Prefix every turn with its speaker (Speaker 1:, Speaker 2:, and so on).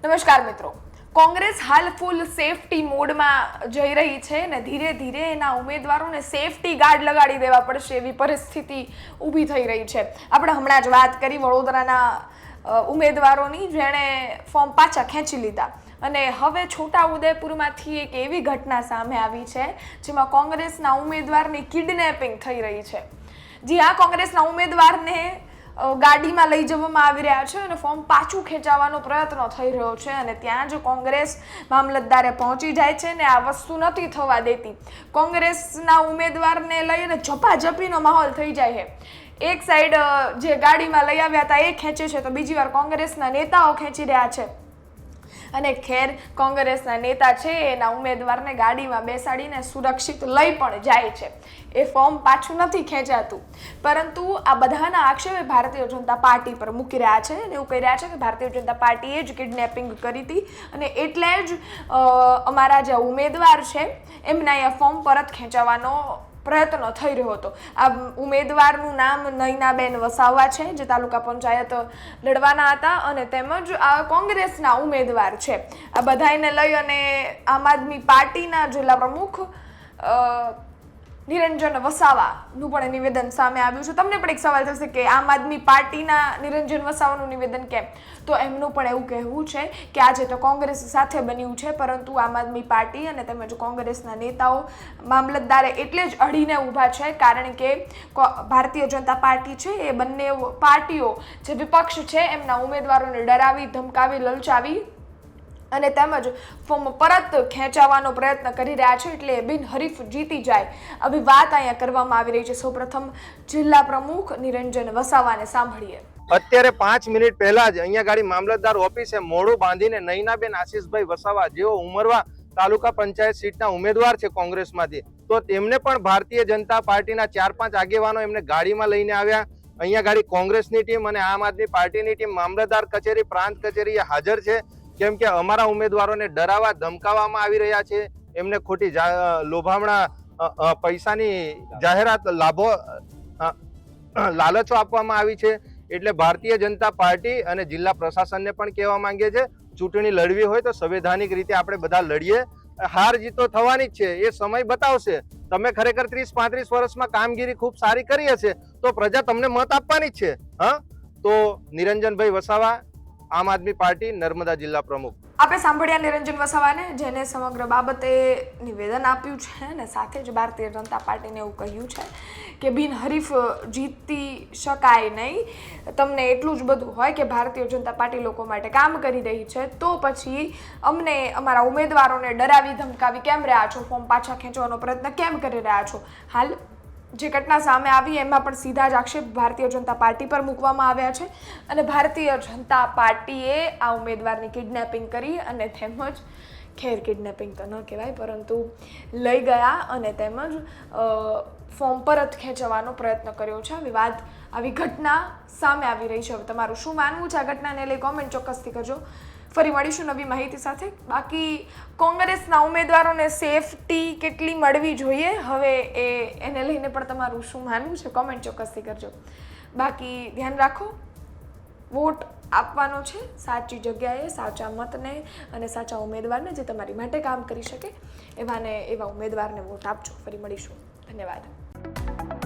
Speaker 1: નમસ્કાર મિત્રો, કોંગ્રેસ હાલ ફૂલ સેફટી મોડમાં જઈ રહી છે ને ધીરે ધીરે એના ઉમેદવારોને સેફટી ગાર્ડ લગાડી દેવા પડશે એવી પરિસ્થિતિ ઊભી થઈ રહી છે. આપણે હમણાં જ વાત કરી વડોદરાના ઉમેદવારોની જેણે ફોર્મ પાછા ખેંચી લીધા અને હવે છોટાઉદેપુરમાંથી એક એવી ઘટના સામે આવી છે જેમાં કોંગ્રેસના ઉમેદવારની કિડનેપિંગ થઈ રહી છે. જી હા, કોંગ્રેસના ઉમેદવારને ગાડીમાં લઈ જવામાં આવી રહ્યા છે અને ફોર્મ પાછું ખેંચાવવાનો પ્રયત્ન થઈ રહ્યો છે અને ત્યાં જ કોંગ્રેસ મામલતદારે પહોંચી જાય છે ને આ વસ્તુ નથી થવા દેતી. કોંગ્રેસના ઉમેદવારને લઈને ઝપાઝપીનો માહોલ થઈ જાય છે. એક સાઈડ જે ગાડીમાં લઈ આવ્યા હતા એ ખેંચે છે તો બીજી વાર કોંગ્રેસના નેતાઓ ખેંચી રહ્યા છે અને ખેર કોંગ્રેસના નેતા છે એના ઉમેદવારને ગાડીમાં બેસાડીને સુરક્ષિત લઈ પણ જાય છે. એ ફોર્મ પાછું નથી ખેંચાતું, પરંતુ આ બધાના આક્ષેપ ભારતીય જનતા પાર્ટી પર મૂકી રહ્યા છે અને એવું કહી રહ્યા છે કે ભારતીય જનતા પાર્ટીએ જ કિડનેપિંગ કરી હતી અને એટલે જ અમારા જે ઉમેદવાર છે એમને અહીંયા ફોર્મ પરત ખેંચાવવાનો પ્રયત્ન થઈ રહ્યો હતો. આ ઉમેદવારનું નામ નયનાબેન વસાવા છે જે તાલુકા પંચાયત લડવાના હતા અને તેમજ આ કોંગ્રેસના ઉમેદવાર છે. આ બધાને લઈ અને આમ આદમી પાર્ટીના જિલ્લા પ્રમુખ નિરંજન વસાવાનું પણ નિવેદન સામે આવ્યું છે. તમને પણ એક સવાલ થશે કે આમ આદમી પાર્ટીના નિરંજન વસાવાનું નિવેદન કેમ? તો એમનું પણ એવું કહેવું છે કે આજે તો કોંગ્રેસ સાથે બન્યું છે, પરંતુ આમ આદમી પાર્ટી અને તેમજ કોંગ્રેસના નેતાઓ મામલતદારે એટલે જ અડીને ઊભા છે કારણ કે ભારતીય જનતા પાર્ટી છે એ બંને પાર્ટીઓ જે વિપક્ષ છે એમના ઉમેદવારોને ડરાવી, ધમકાવી, લલચાવી અને તેમજ ફોર્મ પરત ખેંચાવવાનો પ્રયત્ન કરી રહ્યા છે એટલે બિનહરીફ જીતી જાય આવી વાત અહીંયા કરવામાં આવી રહી છે. સૌપ્રથમ જિલ્લા પ્રમુખ નિરંજન વસાવાને સાંભળીએ.
Speaker 2: અત્યારે 5 મિનિટ પહેલા જ અહીંયા ગાડી મામલતદાર ઓફિસે મોડું બાંધીને નયનાબેન આશીષભાઈ વસાવા જેઓ ઉમરવા તાલુકા પંચાયત સીટના ઉમેદવાર છે કોંગ્રેસમાંથી, તો તેમને પણ ભારતીય જનતા પાર્ટીના 4-5 આગેવાનો એમને ગાડીમાં લઈને આવ્યા. અહીંયા ગાડી કોંગ્રેસની ટીમ અને આમ આદમી પાર્ટીની ટીમ મામલતદાર કચેરી, પ્રાંત કચેરી હાજર છે, કેમ કે અમારા ઉમેદવારોને ડરાવવા, ધમકાવવામાં આવી રહ્યા છે. એમને ખોટી લોભામણા પૈસાની જાહેરાત, લાભો, લાલચો આપવામાં આવી છે. એટલે ભારતીય જનતા પાર્ટી અને જિલ્લા પ્રશાસનને પણ કહેવા માંગે છે, ચૂંટણી લડવી હોય તો સંવૈધાનિક રીતે આપણે બધા લડીએ. હાર જીતો થવાની જ છે, એ સમય બતાવશે. તમે ખરેખર 30-35 વર્ષમાં કામગીરી ખૂબ સારી કરી હશે તો પ્રજા તમને મત આપવાની જ છે. હા, તો નિરંજનભાઈ વસાવા, આમ આદમી પાર્ટી, નર્મદા જિલ્લા પ્રમુખ.
Speaker 1: આપણે સાંભળ્યા નિરંજન વસાવાને, જેને સમગ્ર બાબતે નિવેદન આપ્યું છે અને સાથે જ ભારતીય જનતા પાર્ટીને એવું કહ્યું છે કે બિનહરીફ જીતી શકાય નહીં. તમને એટલું જ બધું હોય કે ભારતીય જનતા પાર્ટી લોકો માટે કામ કરી રહી છે તો પછી અમને, અમારા ઉમેદવારોને ડરાવી ધમકાવી કેમ રહ્યા છો? ફોર્મ પાછા ખેંચવાનો પ્રયત્ન કેમ કરી રહ્યા છો? હાલ જે ઘટના સામે આવી એમાં પણ સીધા જ આક્ષેપ ભારતીય જનતા પાર્ટી પર મૂકવામાં આવ્યા છે અને ભારતીય જનતા પાર્ટીએ આ ઉમેદવારની કિડનેપિંગ કરી અને તેમજ ખેર કિડનેપિંગ તો ન કહેવાય પરંતુ લઈ ગયા અને તેમજ ફોર્મ પરત ખેંચવાનો પ્રયત્ન કર્યો છે. આવી ઘટના સામે આવી રહી છે. હવે તમારું શું માનવું છે આ ઘટનાને લઈ કોમેન્ટ ચોક્કસથી કરજો. ફરી મળીશું નવી માહિતી સાથે. બાકી કોંગ્રેસના ઉમેદવારોને સેફટી કેટલી મળવી જોઈએ હવે એને લઈને પણ તમારું શું માનવું છે કોમેન્ટ ચોક્કસથી કરજો. બાકી ધ્યાન રાખો, વોટ આપવાનો છે સાચી જગ્યાએ, સાચા મતને અને સાચા ઉમેદવારને જે તમારી માટે કામ કરી શકે એવા ઉમેદવારને વોટ આપજો. ફરી મળીશું. ધન્યવાદ.